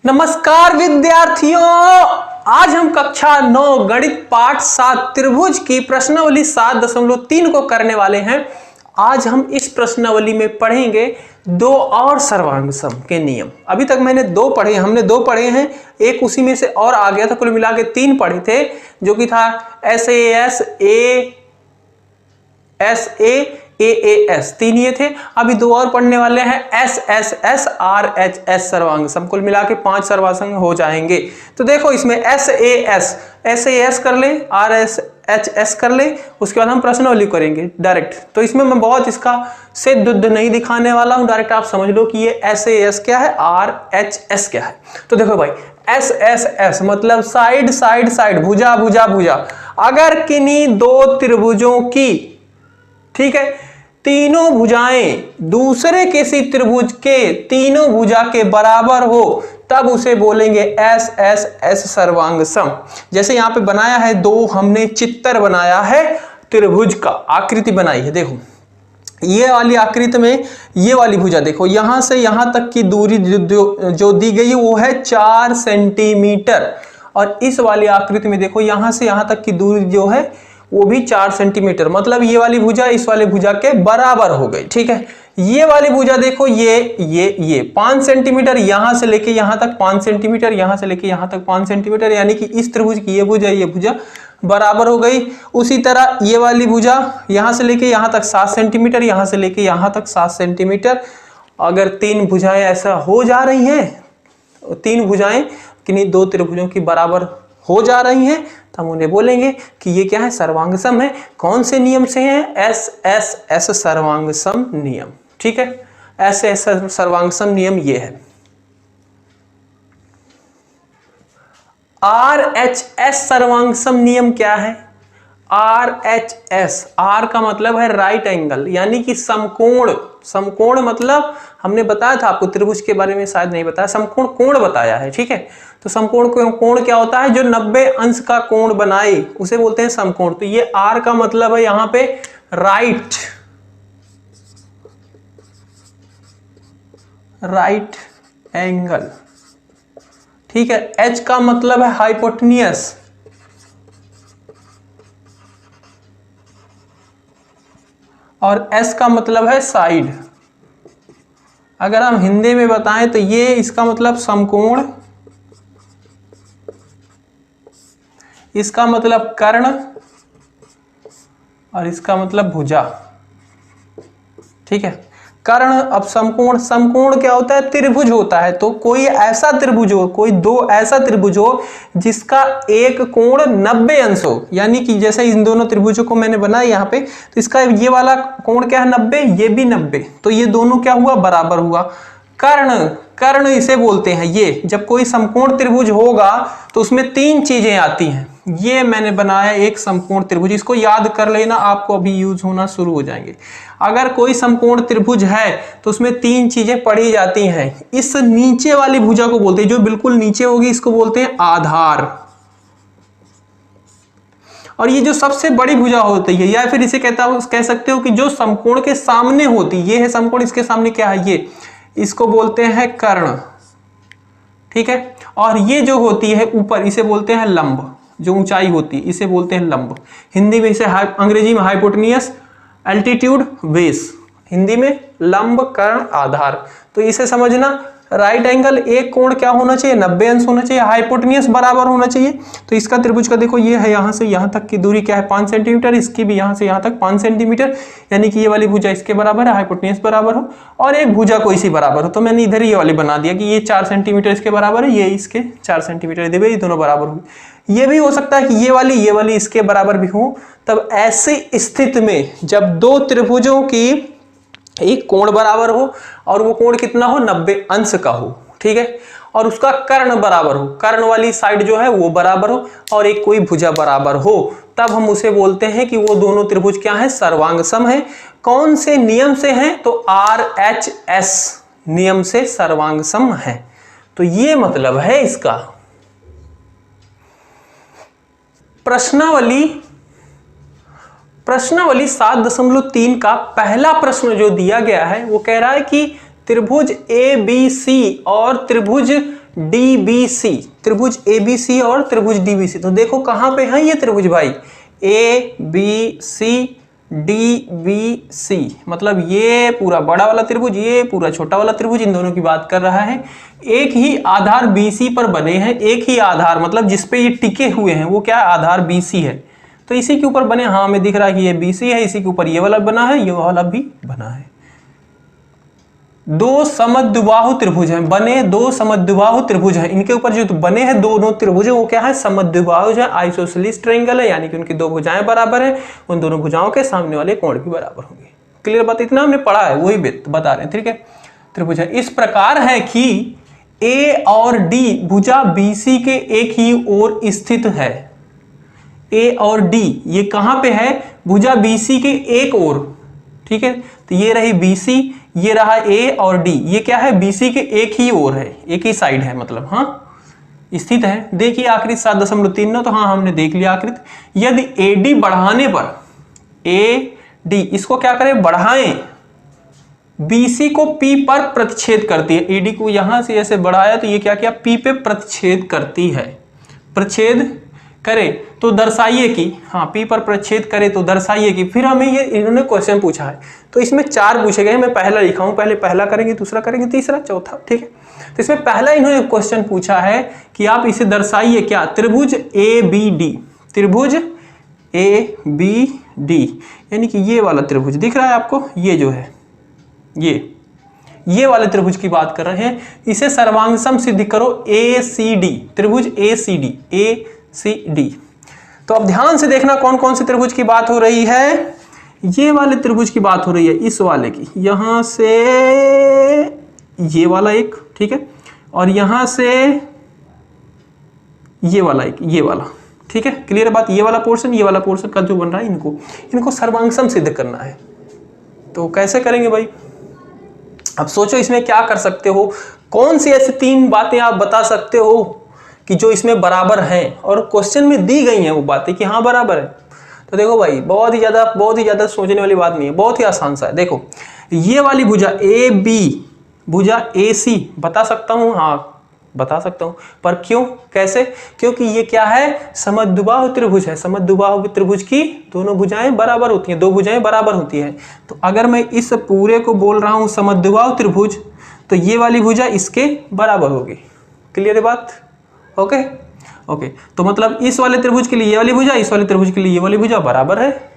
नमस्कार विद्यार्थियों, आज हम कक्षा 9 गणित पाठ 7 त्रिभुज की प्रश्नावली 7.3 को करने वाले हैं। आज हम इस प्रश्नावली में पढ़ेंगे दो और सर्वांग सम के नियम। अभी तक हमने दो पढ़े हैं, एक उसी में से और आ गया था, कुल मिला के 3 पढ़े थे, जो कि था SAS, AAS 3 ये थे। अभी दो और पढ़ने वाले हैं, SSS, RHS सर्वांग सम, कुल मिला के 5 सर्वांग हो जाएंगे। तो देखो इसमें SAS कर ले, RHS कर ले, उसके बाद हम प्रश्नावली करेंगे डायरेक्ट। तो इसमें मैं बहुत इसका से दुद्ध नहीं दिखाने वाला हूं, डायरेक्ट आप समझ लो कि ये SAS क्या है, RHS क्या है। तो देखो भाई, SSS मतलब साइड साइड साइड, भुजा भुजा भुजा। अगर किन्हीं दो त्रिभुजों की, ठीक है, तीनों भुजाएं दूसरे किसी त्रिभुज के तीनों भुजा के बराबर हो, तब उसे बोलेंगे SSS सर्वांग सम। जैसे यहां पे बनाया है, दो हमने चित्र बनाया है, त्रिभुज का आकृति बनाई है। देखो ये वाली आकृति में ये वाली भुजा देखो, यहां से यहां तक की दूरी जो दी गई है वो है 4 सेंटीमीटर, और इस वाली आकृति में देखो यहां से यहां तक की दूरी जो है वो भी 4 सेंटीमीटर, मतलब ये वाली भुजा इस वाली भुजा के बराबर हो गई। ठीक है, ये वाली भुजा देखो, ये 5 सेंटीमीटर, यहां से लेके यहां तक 5 सेंटीमीटर, यहां से लेके यहां तक 5 सेंटीमीटर, यानी कि इस त्रिभुज की ये भुजा बराबर हो गई। उसी तरह ये वाली भुजा यहां से लेके यहां तक 7 सेंटीमीटर, यहां से लेके यहां तक 7 सेंटीमीटर। अगर 3 भुजाएं ऐसा हो जा रही हैं, 3 भुजाएं किन्हीं दो त्रिभुजों की बराबर हो जा रही हैं, तो हम उन्हें बोलेंगे कि ये क्या है, सर्वांग सम है। कौन से नियम से है? SSS सर्वांग सम नियम। ठीक है, SSS सर्वांग सम नियम ये है। RHS सर्वांग सम नियम क्या है? RHS, R का मतलब है राइट एंगल, यानी कि समकोण। समकोण मतलब हमने बताया था आपको, त्रिभुज के बारे में शायद नहीं बताया, समकोण कोण बताया है। ठीक है, तो समकोण कोण क्या होता है? जो 90 अंश का कोण बनाए उसे बोलते हैं समकोण। तो ये R का मतलब है यहां पे राइट एंगल। ठीक है, H का मतलब है हाइपोटेन्यूस, और S का मतलब है साइड। अगर हम हिंदी में बताएं तो ये इसका मतलब समकोण, इसका मतलब कर्ण, और इसका मतलब भुजा। ठीक है, कर्ण। अब समकोण क्या होता है? त्रिभुज होता है। तो कोई ऐसा त्रिभुज हो, कोई दो ऐसा त्रिभुज हो जिसका एक कोण 90 अंश हो, यानी कि जैसे इन दोनों त्रिभुजों को मैंने बनाया यहाँ पे, तो इसका ये वाला कोण क्या है? 90, ये भी 90, तो ये दोनों क्या हुआ? बराबर हुआ। कर्ण इसे बोलते हैं। ये जब कोई समकोण त्रिभुज होगा तो उसमें 3 चीजें आती हैं। ये मैंने बनाया एक समकोण त्रिभुज, इसको याद कर लेना, आपको अभी यूज होना शुरू हो जाएंगे। अगर कोई समकोण त्रिभुज है तो उसमें 3 चीजें पढ़ी जाती हैं। इस नीचे वाली भुजा को बोलते हैं, जो बिल्कुल नीचे होगी, इसको बोलते हैं आधार। और ये जो सबसे बड़ी भुजा होती है, या फिर इसे कह सकते हो कि जो समकोण के सामने होती, ये है समकोण, इसके सामने क्या है? ये, इसको बोलते हैं कर्ण। ठीक है, और ये जो होती है ऊपर, इसे बोलते हैं लंब। जो ऊंचाई होती है इसे बोलते हैं लंब। हिंदी में इसे अंग्रेजी में हाइपोटेन्यूस, एल्टीट्यूड, बेस। हिंदी में लंब, कर्ण, आधार। तो इसे समझना, राइट एंगल, एक कोण क्या होना चाहिए? 90 अंश होना चाहिए, हाइपोटेन्यूस बराबर होना चाहिए। तो इसका त्रिभुज का देखो, ये है यहां से यहां तक की दूरी क्या है? 5 सेंटीमीटर, इसकी भी यहां से यहां तक 5 सेंटीमीटर, यानी कि ये वाली भुजा इसके बराबर है, हाइपोटेन्यूस बराबर हो, और एक भुजा कोई सी बराबर हो। तो मैंने इधर ये वाली बना दिया कि ये 4 सेंटीमीटर इसके बराबर है, ये इसके 4 सेंटीमीटर, ये दोनों बराबर हो। ये भी हो सकता है कि ये वाली इसके बराबर भी हो। तब ऐसी स्थिति में जब दो त्रिभुजों की एक कोण बराबर हो, और वो कोण कितना हो? 90 अंश का हो। ठीक है, और उसका कर्ण बराबर हो, कर्ण वाली साइड जो है वो बराबर हो, और एक कोई भुजा बराबर हो, तब हम उसे बोलते हैं कि वो दोनों त्रिभुज क्या है? सर्वांग सम है। कौन से नियम से हैं? तो RHS नियम से सर्वांग सम है। तो ये मतलब है इसका। प्रश्नावली 7.3 का पहला प्रश्न जो दिया गया है वो कह रहा है कि त्रिभुज ABC और त्रिभुज DBC, त्रिभुज ABC और त्रिभुज DBC। तो देखो कहां पे है ये त्रिभुज भाई, ABC DBC, मतलब ये पूरा बड़ा वाला त्रिभुज, ये पूरा छोटा वाला त्रिभुज, इन दोनों की बात कर रहा है। एक ही आधार BC पर बने हैं, एक ही आधार मतलब जिसपे ये टिके हुए हैं वो क्या है, आधार BC है। तो इसी के ऊपर बने, हाँ हमें दिख रहा है कि ये BC है, इसी के ऊपर ये वाला बना है, ये वाला भी बना है। दो समद्विबाहु त्रिभुज हैं, बने दो समद्विबाहु त्रिभुज हैं, इनके ऊपर जो बने हैं दोनों त्रिभुज वो क्या है, समद्विबाहु है, आइसोसेलेस ट्रायंगल है, यानी कि उनकी दो भुजाएं बराबर है, उन दोनों भुजाओं के सामने वाले कोण भी बराबर होंगे। क्लियर बात, इतना हमने पढ़ा है वही बता रहे हैं, ठीक है। त्रिभुज इस प्रकार है कि A और D भुजा BC के एक ही ओर स्थित है। A और D ये कहां पे है, भुजा BC के एक ओर, ठीक है। तो ये रही BC, ये रहा A और D, ये क्या है, BC के एक ही ओर है, एक ही साइड है, मतलब हाँ स्थित है। देखिए आकृति 7.39, तो हाँ हमने देख लिया आकृति। यदि AD बढ़ाने पर, AD इसको क्या करें, बढ़ाएं, BC को P पर प्रतिच्छेद करती है। AD को यहां से ऐसे बढ़ाया तो ये क्या किया, P पे प्रतिच्छेद करती है, प्रतिच्छेद करे तो दर्शाइए कि, हाँ P पर प्रतिच्छेद करे तो दर्शाइए कि। फिर हमें ये इन्होंने क्वेश्चन पूछा है, तो इसमें 4 पूछे गए, मैं पहला लिखा हूं, पहले पहला करेंगे, दूसरा करेंगे, तीसरा, चौथा, ठीक है। तो इसमें पहला इन्होंने क्वेश्चन पूछा है कि आप इसे दर्शाइए क्या, त्रिभुज ABD, त्रिभुज ABD, यानी कि ये वाला त्रिभुज दिख रहा है आपको, ये जो है ये वाले त्रिभुज की बात कर रहे हैं, इसे सर्वांगसम सिद्ध करो ACD, त्रिभुज ACD। तो अब ध्यान से देखना कौन कौन से त्रिभुज की बात हो रही है, ये वाले त्रिभुज की बात हो रही है, इस वाले की, यहां से ये वाला एक, ठीक है, और यहां से ये वाला एक, ये वाला, ठीक है। क्लियर बात, ये वाला पोर्शन, ये वाला पोर्शन का जो बन रहा है, इनको सर्वांगसम सिद्ध करना है। तो कैसे करेंगे भाई, अब सोचो इसमें क्या कर सकते हो, कौन सी ऐसी 3 बातें आप बता सकते हो कि जो इसमें बराबर हैं और क्वेश्चन में दी गई हैं वो बातें कि हाँ बराबर है। तो देखो भाई बहुत ही ज्यादा सोचने वाली बात नहीं है, बहुत ही आसान सा है। देखो ये वाली भुजा AB, भुजा AC बता सकता हूँ, हाँ बता सकता हूँ, पर क्यों, कैसे, क्योंकि ये क्या है, समद्विबाहु त्रिभुज है। समद्विबाहु त्रिभुज की दोनों भुजाएं बराबर होती हैं, दो भुजाएं बराबर होती हैं। तो अगर मैं इस पूरे को बोल रहा हूँ समद्विबाहु त्रिभुज, तो ये वाली भुजा इसके बराबर होगी। क्लियर है बात, ओके। तो मतलब इस वाले त्रिभुज के लिए ये वाली भुजा, इस वाले त्रिभुज के लिए ये वाली भुजा बराबर है।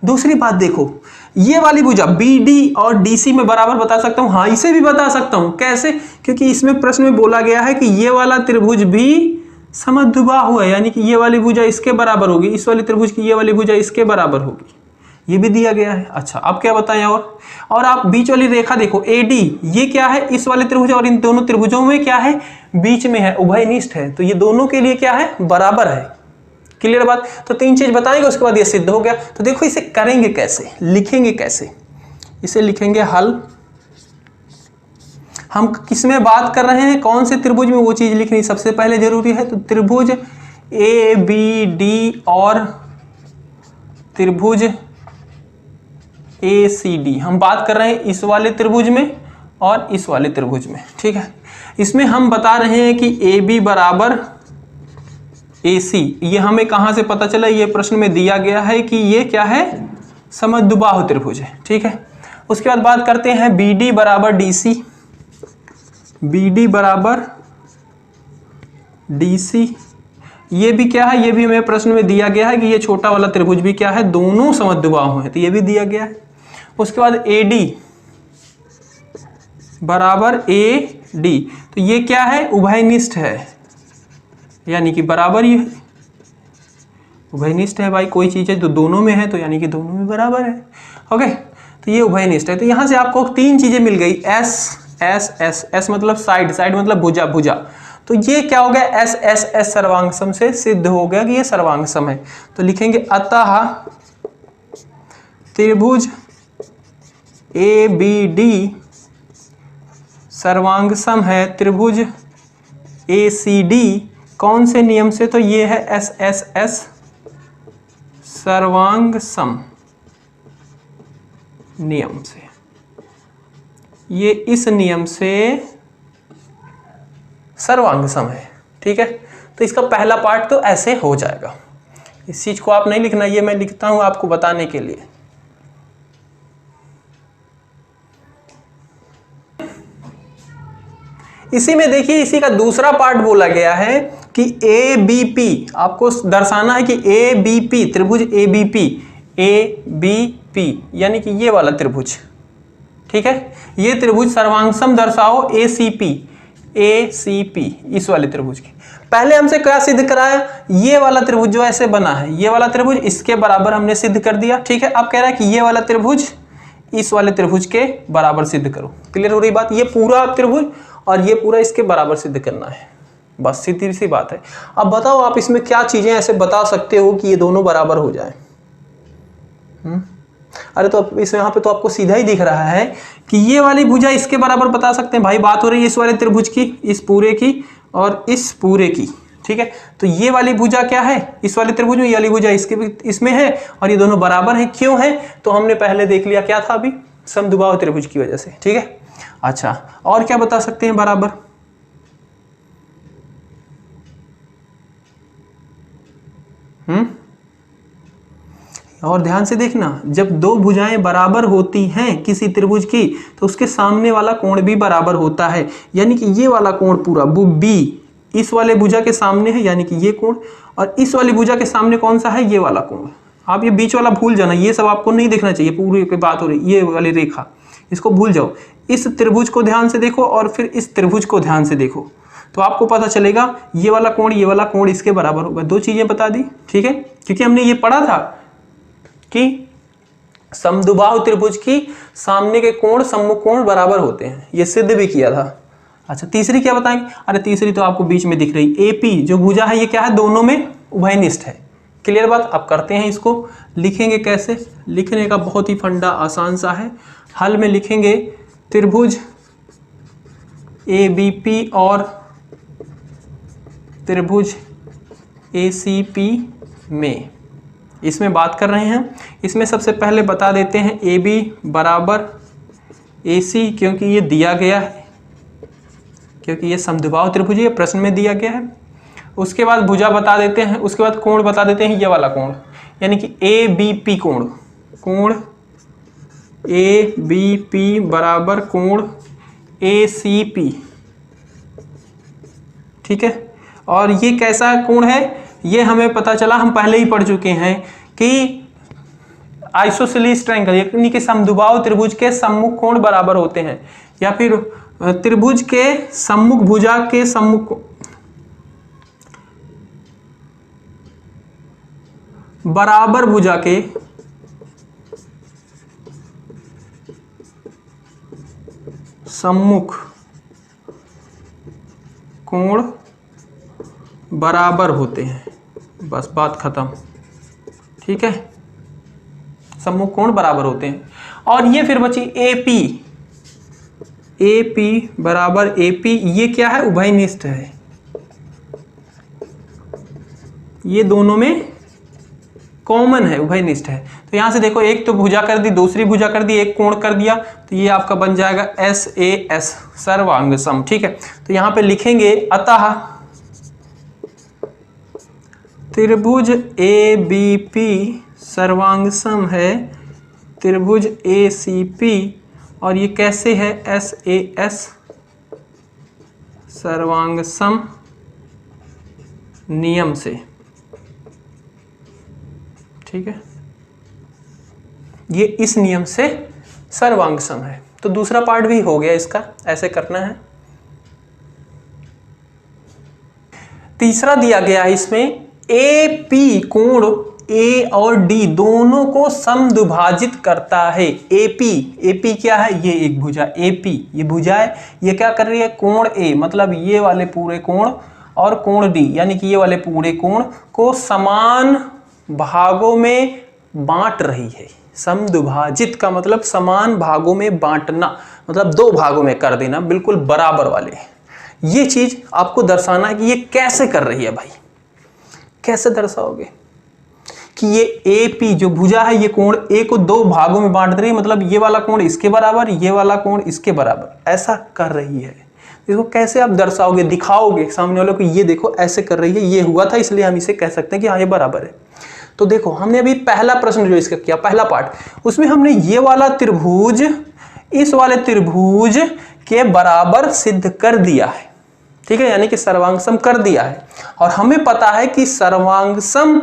दूसरी बात देखो, ये वाली भुजा BD और DC में बराबर बता सकता हूं, हाँ इसे भी बता सकता हूं। कैसे, क्योंकि इसमें प्रश्न में बोला गया है कि ये वाला त्रिभुज भी समद्विबाहु है, यानी कि ये वाली भुजा इसके बराबर होगी, इस वाली त्रिभुज की ये वाली भुजा इसके बराबर होगी, ये भी दिया गया है। अच्छा अब क्या बताएं, और आप बीच वाली रेखा देखो AD, ये क्या है, इस वाले त्रिभुज और इन दोनों त्रिभुजों में क्या है, बीच में है, उभयनिष्ठ है, तो ये दोनों के लिए क्या है, बराबर है। क्लियर बात, तो 3 चीज बताएंगे, उसके बाद ये सिद्ध हो गया। तो देखो इसे करेंगे कैसे, लिखेंगे कैसे, इसे लिखेंगे हल। हम किस में बात कर रहे हैं, कौन से त्रिभुज में, वो चीज लिखनी सबसे पहले जरूरी है। तो त्रिभुज ABD और त्रिभुज ACD हम बात कर रहे हैं इस वाले त्रिभुज में और इस वाले त्रिभुज में, ठीक है। इसमें हम बता रहे हैं कि AB बराबर AC, ये हमें कहां से पता चला, ये प्रश्न में दिया गया है कि ये क्या है, समद्विबाहु त्रिभुज है, ठीक है। उसके बाद बात करते हैं BD बराबर DC, BD बराबर DC, ये भी क्या है, ये भी हमें प्रश्न में दिया गया है कि ये छोटा वाला त्रिभुज भी क्या है, दोनों समद्विबाहु हैं, तो ये भी दिया गया है। उसके बाद AD बराबर AD, तो ये क्या है, उभयनिष्ठ है, यानी कि बराबर ही है, उभयनिष्ठ है भाई, कोई चीज है तो दोनों में है, तो यानी कि दोनों में बराबर है। ओके, तो ये उभयनिष्ठ है। तो यहां से आपको 3 चीजें मिल गई, S मतलब साइड, साइड मतलब भुजा, भुजा, तो ये क्या हो गया, S सर्वांगसम से सिद्ध हो गया कि ये सर्वांगसम है। तो लिखेंगे अतः त्रिभुज ABD सर्वांगसम है त्रिभुज ACD, कौन से नियम से, तो ये है S सर्वांगसम नियम से, ये इस नियम से सर्वांग सम है। ठीक है, तो इसका पहला पार्ट तो ऐसे हो जाएगा। इस चीज को आप नहीं लिखना, ये मैं लिखता हूं आपको बताने के लिए। इसी में देखिए, इसी का दूसरा पार्ट बोला गया है कि ABP, आपको दर्शाना है कि ABP त्रिभुज ABP यानी कि ये वाला त्रिभुज, ठीक है, ये त्रिभुज सर्वांगसम दर्शाओ ACP इस वाले त्रिभुज की। पहले हमसे क्या सिद्ध कराया, ये वाला त्रिभुज जो ऐसे बना है, ये वाला त्रिभुज इसके बराबर हमने सिद्ध कर दिया। ठीक है, अब कह रहा है कि ये वाला त्रिभुज इस वाले त्रिभुज के बराबर सिद्ध करो। क्लियर हो रही बात, ये पूरा त्रिभुज और ये पूरा इसके बराबर सिद्ध करना है, बस सीधी सी बात है। अब बताओ आप इसमें क्या चीजें ऐसे बता सकते हो कि ये दोनों बराबर हो जाए। अरे तो इस यहाँ पे तो आपको सीधा ही दिख रहा है कि ये वाली भुजा इसके बराबर बता सकते हैं भाई। बात हो रही है इस वाले त्रिभुज की, इस पूरे की और इस पूरे की। ठीक है, तो ये वाली भुजा क्या है, इस वाले त्रिभुज में, ये वाली भुजा इसके इसमें है और ये दोनों बराबर है। क्यों है, तो हमने पहले देख लिया, क्या था अभी, समद्विबाहु त्रिभुज की वजह से। ठीक है, अच्छा और क्या बता सकते हैं बराबर, और ध्यान से देखना, जब दो भुजाएं बराबर होती हैं किसी त्रिभुज की तो उसके सामने वाला कोण भी बराबर होता है। यानी कि ये वाला कोण पूरा वो B इस वाले भुजा के सामने है, यानी कि ये कोण, और इस वाली भुजा के सामने कौन सा है, ये वाला कोण। आप ये बीच वाला भूल जाना, ये सब आपको नहीं देखना चाहिए। पूरी की बात हो रही ये वाली रेखा, इसको भूल जाओ। इस त्रिभुज को ध्यान से देखो और फिर इस त्रिभुज को ध्यान से देखो, तो आपको पता चलेगा ये वाला कोण इसके बराबर होगा। दो चीजें बता दी। ठीक है, क्योंकि हमने ये पढ़ा था कि समद्विबाहु त्रिभुज की सामने के कोण सम्मुख कोण बराबर होते हैं, ये सिद्ध भी किया था। अच्छा तीसरी क्या बताएंगे, अरे तीसरी तो आपको बीच में दिख रही AP जो भुजा है, ये क्या है, दोनों में उभयनिष्ठ है। क्लियर बात, अब करते हैं इसको, लिखेंगे कैसे, लिखने का बहुत ही फंडा आसान सा है। हल में लिखेंगे त्रिभुज ABP और त्रिभुज ACP में, इसमें बात कर रहे हैं। इसमें सबसे पहले बता देते हैं AB बराबर AC, क्योंकि ये दिया गया है, क्योंकि ये समद्विबाहु त्रिभुज है, प्रश्न में दिया गया है। उसके बाद भुजा बता देते हैं, उसके बाद कोण बता देते हैं, ये वाला कोण यानी कि ABP कोण ABP बराबर कोण ACP। ठीक है, और ये कैसा कोण है, ये हमें पता चला, हम पहले ही पढ़ चुके हैं कि आइसोसेलेस ट्रायंगल यानी कि समद्विबाहु त्रिभुज के सम्मुख कोण बराबर होते हैं, या फिर त्रिभुज के सम्मुख भुजा के सम्मुख बराबर भुजा के सम्मुख कोण बराबर होते हैं, बस बात खत्म। ठीक है, सम्मुख कोण बराबर होते हैं। और ये फिर बची AP बराबर AP, ये क्या है, उभयनिष्ठ है, ये दोनों में कॉमन है, उभयनिष्ठ है। तो यहां से देखो, एक तो भुजा कर दी, दूसरी भुजा कर दी, एक कोण कर दिया, तो ये आपका बन जाएगा SAS सर्वांग सम। ठीक है, तो यहां पे लिखेंगे अतः त्रिभुज ABP सर्वांग सम है त्रिभुज ACP, और ये कैसे है, SAS सर्वांग सम नियम से। ठीक है, ये इस नियम से सर्वांग सम है। तो दूसरा पार्ट भी हो गया इसका, ऐसे करना है। तीसरा दिया गया है इसमें, AP कोण A और D दोनों को समद्विभाजित करता है। AP क्या है, ये एक भुजा AP, ये भुजा है, ये क्या कर रही है, कोण A मतलब ये वाले पूरे कोण और कोण D यानी कि ये वाले पूरे कोण को समान भागों में बांट रही है। समद्विभाजित का मतलब समान भागों में बांटना, मतलब दो भागों में कर देना, बिल्कुल बराबर वाले। ये चीज आपको दर्शाना है कि ये कैसे कर रही है भाई। कैसे दर्शाओगे कि ये AP जो भुजा है, ये कोण A को दो भागों में बांट रही है, मतलब ये वाला कोण इसके बराबर, ये वाला कोण इसके बराबर, ऐसा कर रही है। इसको कैसे आप दर्शाओगे, दिखाओगे सामने वालों को, ये देखो ऐसे कर रही है, ये हुआ था, इसलिए हम इसे कह सकते हैं कि हाँ ये बराबर है। तो देखो हमने अभी पहला प्रश्न जो इसका किया, पहला पार्ट, उसमें हमने ये वाला त्रिभुज इस वाले त्रिभुज के बराबर सिद्ध कर दिया है, ठीक है, यानी कि सर्वांगसम कर दिया है। और हमें पता है कि सर्वांगसम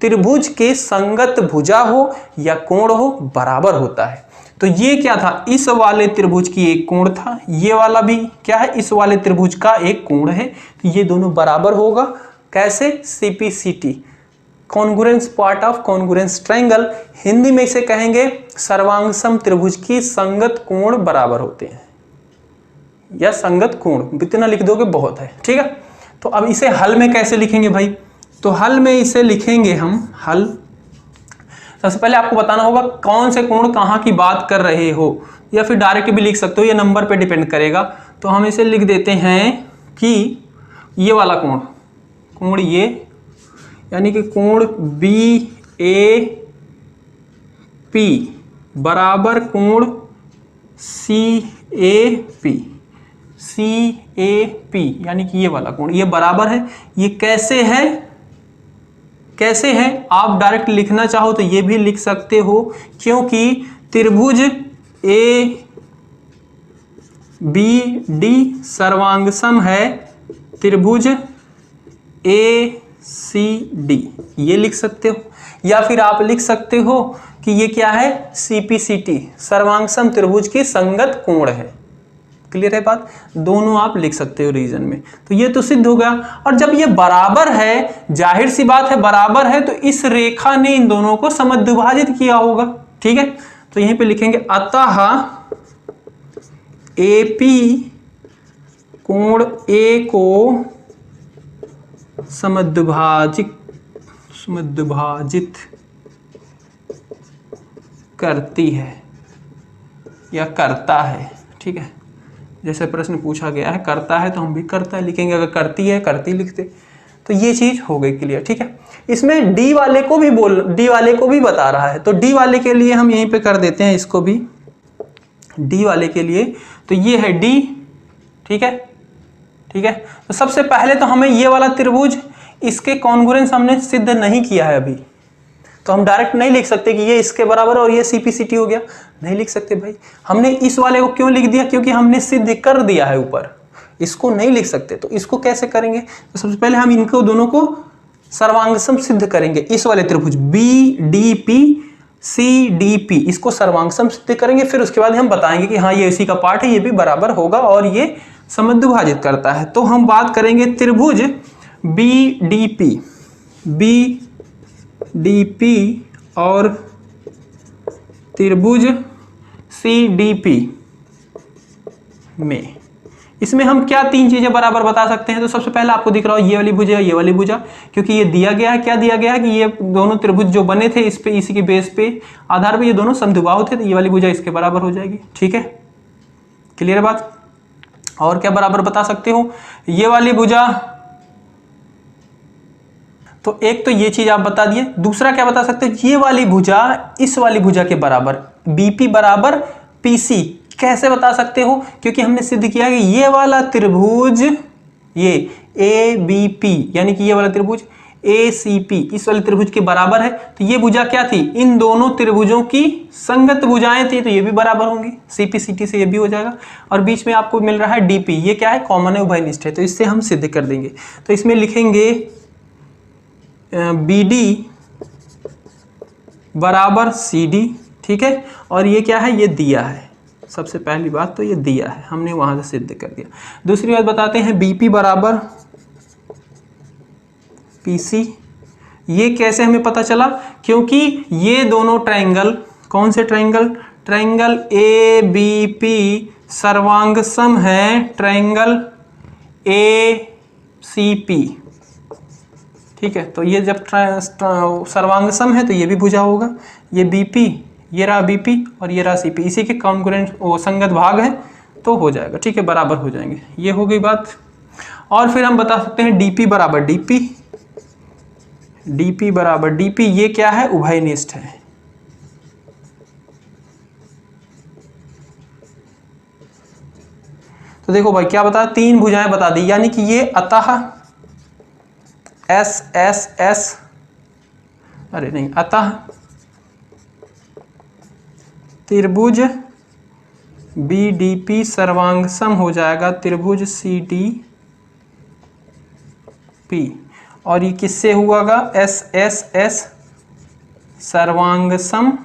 त्रिभुज के संगत भुजा हो या कोण हो बराबर होता है। तो ये क्या था, इस वाले त्रिभुज की एक कोण था, ये वाला भी क्या है, इस वाले त्रिभुज का एक कोण है, तो ये दोनों बराबर होगा। कैसे, CPCT, congruence part of congruence triangle, Hindi में इसे कहेंगे सर्वांगसम त्रिभुज की संगत कोण बराबर होते हैं, या संगत कोण, इतना लिख दोगे बहुत है, ठीक है। तो अब इसे हल में कैसे लिखेंगे भाई, तो हल में इसे लिखेंगे हम, हल सबसे पहले आपको बताना होगा कौन से कोण कहाँ की बात कर रहे हो, या फिर डायरेक्ट भी लिख सकते हो, ये नंबर पे डिपेंड करेगा। तो हम इसे लिख देते हैं कि ये वाला कोण, कोण ये, यानी कि कोण BAP बराबर कोण CAP, यानी कि ये वाला कोण, ये बराबर है। ये कैसे है, कैसे है, आप डायरेक्ट लिखना चाहो तो ये भी लिख सकते हो, क्योंकि त्रिभुज ABD सर्वांगसम है त्रिभुज ACD, ये लिख सकते हो। या फिर आप लिख सकते हो कि ये क्या है, CPCT सर्वांगसम त्रिभुज की संगत कोण है। क्लियर है बात, दोनों आप लिख सकते हो रीजन में। तो ये तो सिद्ध होगा। और जब ये बराबर है, जाहिर सी बात है बराबर है, तो इस रेखा ने इन दोनों को समद्विभाजित किया होगा, ठीक है। तो यहीं पे लिखेंगे अतः AP कोण A को समद्विभाजित करती है या करता है, ठीक है। जैसे प्रश्न पूछा गया है, करता है तो हम भी करता है लिखेंगे, अगर करती है करती लिखते। तो ये चीज हो गई क्लियर, ठीक है। इसमें डी वाले को भी बता रहा है, तो डी वाले के लिए हम यहीं पे कर देते हैं इसको भी, डी वाले के लिए। तो ये है डी, ठीक है, ठीक है। तो सबसे पहले तो हमें ये वाला त्रिभुज, इसके कॉन्ग्रुएंस हमने सिद्ध नहीं किया है अभी, तो हम डायरेक्ट नहीं लिख सकते कि ये इसके बराबर और ये CPCT हो गया, नहीं लिख सकते भाई। हमने इस वाले को क्यों लिख दिया, क्योंकि हमने सिद्ध कर दिया है ऊपर, इसको नहीं लिख सकते। तो इसको कैसे करेंगे, तो सबसे पहले हम इनको दोनों को सर्वांगसम सिद्ध करेंगे। इस वाले त्रिभुज BDP CDP, इसको सर्वांगसम सिद्ध करेंगे, फिर उसके बाद हम बताएंगे कि हाँ ये इसी का पार्ट है, ये भी बराबर होगा और ये समद्विभाजित करता है। तो हम बात करेंगे त्रिभुज BDP और त्रिभुज CDP में, इसमें हम क्या तीन चीजें बराबर बता सकते हैं। तो सबसे पहले आपको दिख रहा हो ये वाली भुजा, ये वाली भुजा, क्योंकि ये दिया गया है, क्या दिया गया है कि ये दोनों त्रिभुज जो बने थे इस पे, इसी के बेस पे आधार पे ये दोनों समद्विबाहु थे, तो ये वाली भुजा इसके बराबर हो जाएगी, ठीक है। क्लियर है बात। और क्या बराबर बता सकते हो, ये वाली भुजा, तो एक तो ये चीज आप बता दिए। दूसरा क्या बता सकते हो, ये वाली भुजा इस वाली भुजा के बराबर, BP बराबर PC, कैसे बता सकते हो, क्योंकि हमने सिद्ध किया कि ये वाला त्रिभुज, ये ABP यानी कि ये वाला त्रिभुज ACP इस वाले त्रिभुज के बराबर है। तो ये भुजा क्या थी, इन दोनों त्रिभुजों की संगत भुजाएं थी, तो ये भी बराबर होंगी, CPCT से ये भी हो जाएगा। और बीच में आपको मिल रहा है DP, ये क्या है, कॉमन है, उभयनिष्ठ है, तो इससे हम सिद्ध कर देंगे। तो इसमें लिखेंगे BD बराबर CD, ठीक है। और ये क्या है, ये दिया है, सबसे पहली बात तो ये दिया है, हमने वहां से सिद्ध कर दिया। दूसरी बात बताते हैं BP बराबर PC, ये कैसे हमें पता चला, क्योंकि ये दोनों ट्रायंगल, कौन से ट्रायंगल, ट्रायंगल ABP सर्वांगसम है ट्रायंगल ACP, ठीक है। तो ये जब सर्वांगसम है तो ये भी भुजा होगा, ये BP, ये रहा BP और ये रहा CP, इसी के कॉन्ग्रुएंट वो संगत भाग है, तो हो जाएगा, ठीक है, बराबर हो जाएंगे। ये हो गई बात। और फिर हम बता सकते हैं DP बराबर DP, DP बराबर DP, ये क्या है, उभयनिष्ठ है। तो देखो भाई क्या बता, 3 भुजाएं बता दी, यानी कि ये अतः एस एस एस, अरे नहीं, अतः त्रिभुज BDP सर्वांग सम हो जाएगा त्रिभुज CDP। और ये किससे हुआगा, SSS सर्वांग सम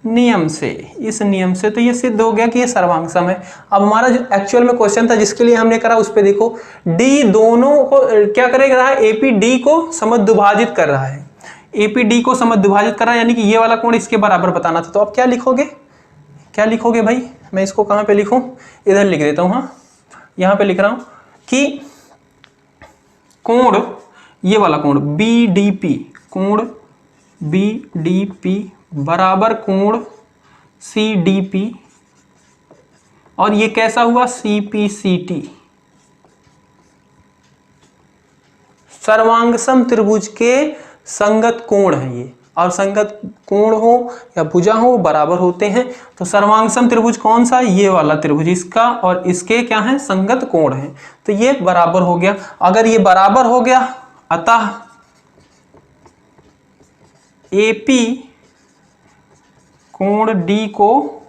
नियम से, इस नियम से। तो ये सिद्ध हो गया कि ये सर्वांग सम है। अब हमारा जो एक्चुअल में क्वेश्चन था जिसके लिए हमने करा, उस पे देखो डी दोनों को क्या करेगा, APD को समद्विभाजित कर रहा है, APD को समद्विभाजित कर रहा है, यानी कि ये वाला कोण इसके बराबर बताना था। तो अब क्या लिखोगे, क्या लिखोगे भाई, मैं इसको कहाँ पे लिखूं, इधर लिख देता हूं, हाँ यहाँ पे लिख रहा हूं कि कोण, ये वाला कोण BDP, कोण BDP बराबर कोण CDP, और ये कैसा हुआ, CPCT, सर्वांगसम त्रिभुज के संगत कोण है ये, और संगत कोण हो या भुजा हो बराबर होते हैं। तो सर्वांगसम त्रिभुज कौन सा, ये वाला त्रिभुज, इसका और इसके क्या है, संगत कोण है। तो ये बराबर हो गया। अगर ये बराबर हो गया, अतः AP कोण D को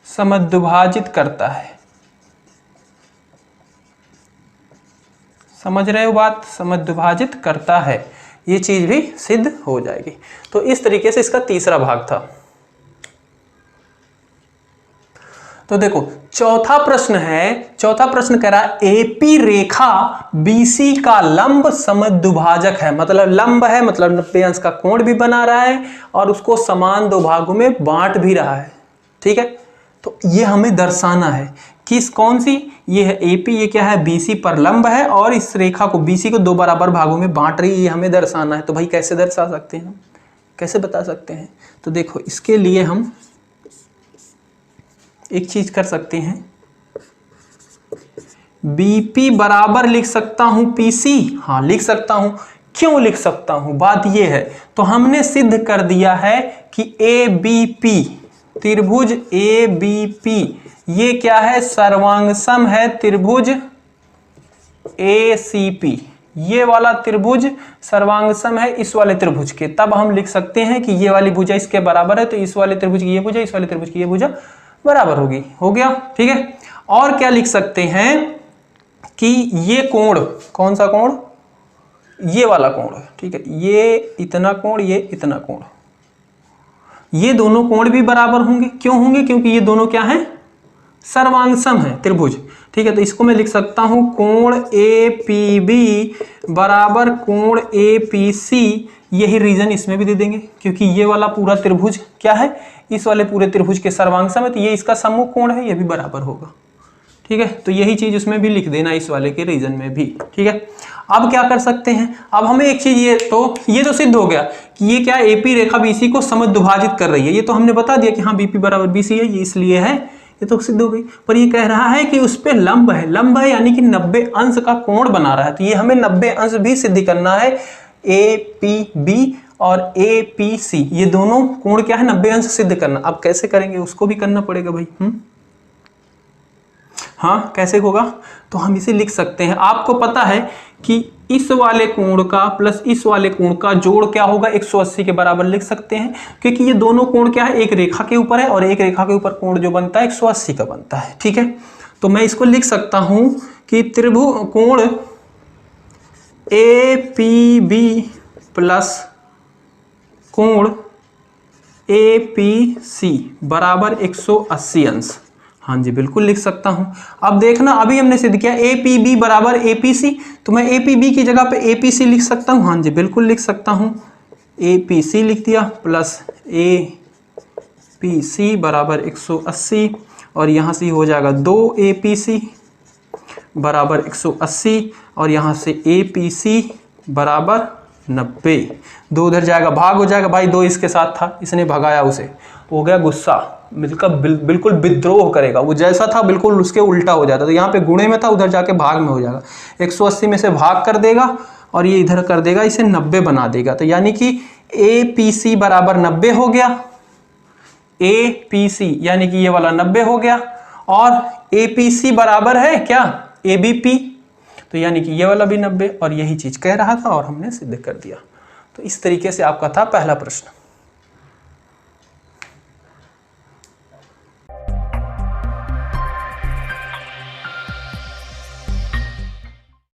समद्विभाजित करता है। समझ रहे हो बात, समद्विभाजित करता है, ये चीज भी सिद्ध हो जाएगी। तो इस तरीके से इसका तीसरा भाग था। तो देखो चौथा प्रश्न है, चौथा प्रश्न कह रहा है AP रेखा BC का लंब समद्विभाजक है, मतलब लंब है, मतलब 90 अंश का कोण भी बना रहा है और उसको समान 2 भागों में बांट भी रहा है। ठीक है, तो ये हमें दर्शाना है, किस कौन सी, ये है AP, ये क्या है, BC पर लंब है और इस रेखा को BC को 2 बराबर भागों में बांट रही है, ये हमें दर्शाना है। तो भाई कैसे दर्शा सकते हैं, कैसे बता सकते हैं, तो देखो इसके लिए हम एक चीज कर सकते हैं, BP बराबर लिख सकता हूं PC, हाँ लिख सकता हूं। क्यों लिख सकता हूं, बात यह है, तो हमने सिद्ध कर दिया है कि ABP त्रिभुज ABP ये क्या है, सर्वांगसम है त्रिभुज ACP, ये वाला त्रिभुज सर्वांगसम है इस वाले त्रिभुज के। तब हम लिख सकते हैं कि ये वाली भुजा इसके बराबर है, तो इस वाले त्रिभुज की ये भुजा, इस वाले त्रिभुज की ये भुजा बराबर होगी। हो गया, ठीक है। और क्या लिख सकते हैं कि ये कोण, कौन सा कोण, ये वाला कोण, ठीक है, ये इतना कोण, ये इतना कोण, ये दोनों कोण भी बराबर होंगे। क्यों होंगे, क्योंकि ये दोनों क्या है, सर्वांगसम है त्रिभुज। ठीक है, तो इसको मैं लिख सकता हूं कोण APB बराबर कोण APC, यही रीजन इसमें भी दे देंगे, क्योंकि ये वाला पूरा त्रिभुज क्या है, इस वाले पूरे त्रिभुज के सर्वांगसम है, तो ये इसका सम्मुख कोण है, ये भी बराबर होगा। ठीक है, तो यही चीज उसमें भी लिख देना, इस वाले के रीजन में भी। ठीक है, अब क्या कर सकते हैं, अब हमें एक चीज, ये तो सिद्ध हो गया कि ये क्या, AP रेखा BC को समद्विभाजित कर रही है, ये तो हमने बता दिया कि हाँ BP बराबर BC है, ये इसलिए है, ये तो सिद्ध हो गई। पर ये कह रहा है कि उस पे लंब है, लंब है यानी कि 90 अंश का कोण बना रहा है, तो ये हमें 90 अंश भी सिद्ध करना है। APB और APC ये दोनों कोण क्या है, 90 अंश सिद्ध करना। अब कैसे करेंगे, उसको भी करना पड़ेगा भाई। हाँ, कैसे होगा, तो हम इसे लिख सकते हैं, आपको पता है कि इस वाले कोण का प्लस इस वाले कोण का जोड़ क्या होगा, 180 के बराबर लिख सकते हैं, क्योंकि ये दोनों कोण क्या है, एक रेखा के ऊपर है, और एक रेखा के ऊपर कोण जो बनता है 180 का बनता है। ठीक है, तो मैं इसको लिख सकता हूं कि त्रिभुज कोण APB प्लस कोण APC बराबर 180 अंश। हाँ जी, बिल्कुल लिख सकता हूं। अब देखना, अभी हमने सिद्ध किया APB बराबर APC, तो मैं APB की जगह पे APC लिख सकता हूं। हाँ जी, बिल्कुल लिख सकता हूं, APC लिख दिया प्लस APC बराबर 180, और यहाँ से हो जाएगा 2 APC बराबर 180, और यहाँ से APC बराबर 90। 2 उधर जाएगा, भाग हो जाएगा भाई, 2 इसके साथ था, इसने भगाया उसे, हो गया गुस्सा, बिल्कुल विद्रोह करेगा, वो जैसा था बिल्कुल उसके उल्टा हो जाता। तो यहाँ पे गुणे में था, उधर जाके भाग में हो जाएगा, 180 में से भाग कर देगा और ये इधर कर देगा, इसे 90 बना देगा। तो यानी कि APC बराबर 90 हो गया, APC यानी कि ये वाला 90 हो गया, और APC बराबर है क्या ABP, तो यानी कि ये वाला भी 90 और यही चीज कह रहा था और हमने सिद्ध कर दिया। तो इस तरीके से आपका था पहला प्रश्न।